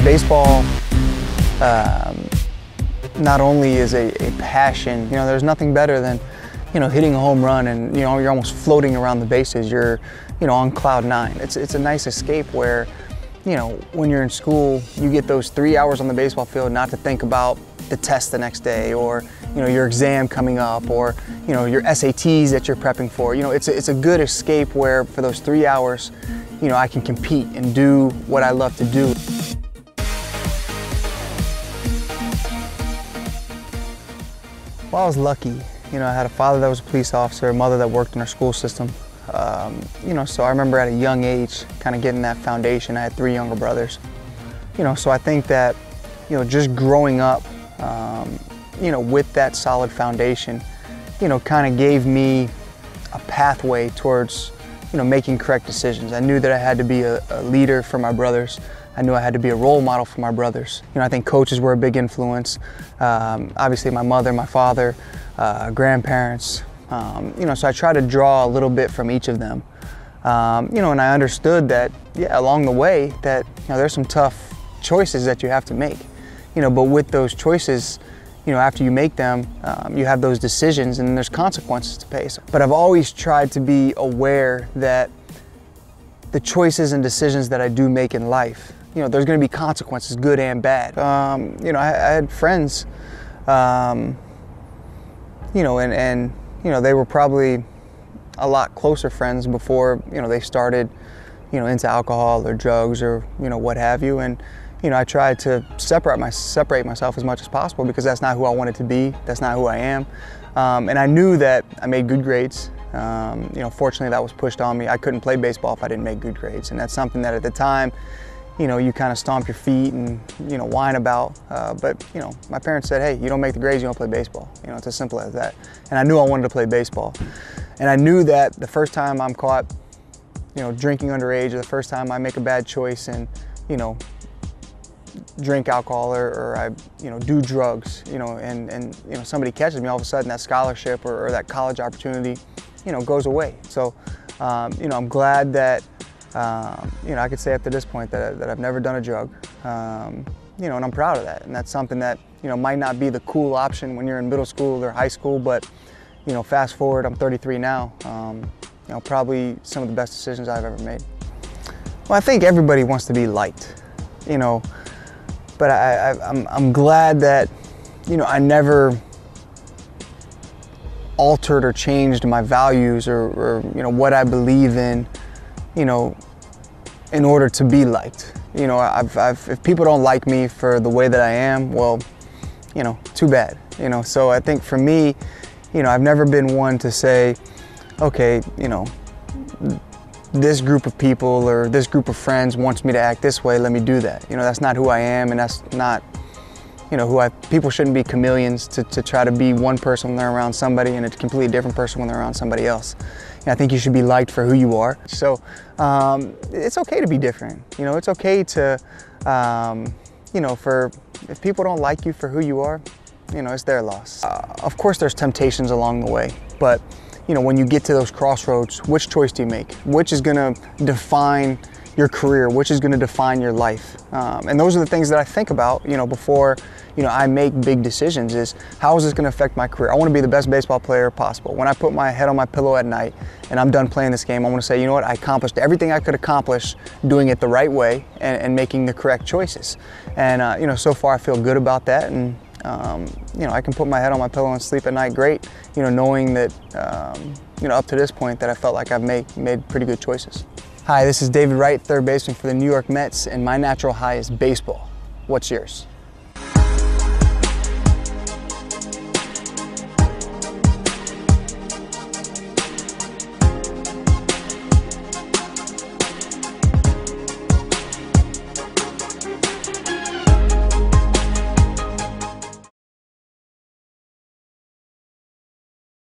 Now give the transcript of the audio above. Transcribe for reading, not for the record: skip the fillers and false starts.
Baseball not only is a passion, there's nothing better than, hitting a home run and, you're almost floating around the bases. You're, on cloud nine. It's a nice escape where, when you're in school, you get those 3 hours on the baseball field not to think about the test the next day or, your exam coming up or, your SATs that you're prepping for. It's a good escape where for those 3 hours, I can compete and do what I love to do. Well, I was lucky. I had a father that was a police officer, a mother that worked in our school system. So I remember at a young age kind of getting that foundation. I had 3 younger brothers. So I think that, just growing up, with that solid foundation, kind of gave me a pathway towards, making correct decisions. I knew that I had to be a leader for my brothers. I knew I had to be a role model for my brothers. I think coaches were a big influence. Obviously my mother, my father, grandparents. So I tried to draw a little bit from each of them. And I understood that, along the way that, there's some tough choices that you have to make. But with those choices, after you make them, you have those decisions and there's consequences to pay. But I've always tried to be aware that the choices and decisions that I do make in life, there's going to be consequences, good and bad. I had friends, and they were probably a lot closer friends before, they started, into alcohol or drugs or, what have you. And, I tried to separate myself as much as possible because that's not who I wanted to be. That's not who I am. And I knew that I made good grades. Fortunately that was pushed on me. I couldn't play baseball if I didn't make good grades. And that's something that at the time, you kind of stomp your feet and, whine about. But, my parents said, hey, you don't make the grades, you don't play baseball. It's as simple as that. And I knew I wanted to play baseball. And I knew that the first time I'm caught, drinking underage, or the first time I make a bad choice and, drink alcohol or I, do drugs, and somebody catches me, all of a sudden that scholarship or that college opportunity, goes away. So, I'm glad that, I could say up to this point that I've never done a drug, and I'm proud of that. And that's something that, might not be the cool option when you're in middle school or high school, but, fast forward, I'm 33 now, probably some of the best decisions I've ever made. Well, I think everybody wants to be liked, but I'm glad that, I never altered or changed my values or what I believe in order to be liked. If people don't like me for the way that I am, well, too bad. So I think for me, I've never been one to say, okay, this group of people or this group of friends wants me to act this way, let me do that. That's not who I am, and that's not, people shouldn't be chameleons to try to be one person when they're around somebody and a completely different person when they're around somebody else. I think you should be liked for who you are. So it's okay to be different. It's okay to, if people don't like you for who you are, it's their loss. Of course there's temptations along the way, but when you get to those crossroads, which choice do you make? Which is gonna define your career? Which is gonna define your life? And those are the things that I think about, before, I make big decisions is, how is this gonna affect my career? I wanna be the best baseball player possible. When I put my head on my pillow at night and I'm done playing this game, I wanna say, you know what, I accomplished everything I could accomplish doing it the right way and making the correct choices. And, so far I feel good about that. And, I can put my head on my pillow and sleep at night great, knowing that, up to this point that I felt like I've made pretty good choices. Hi, this is David Wright, third baseman for the New York Mets, and my natural high is baseball. What's yours?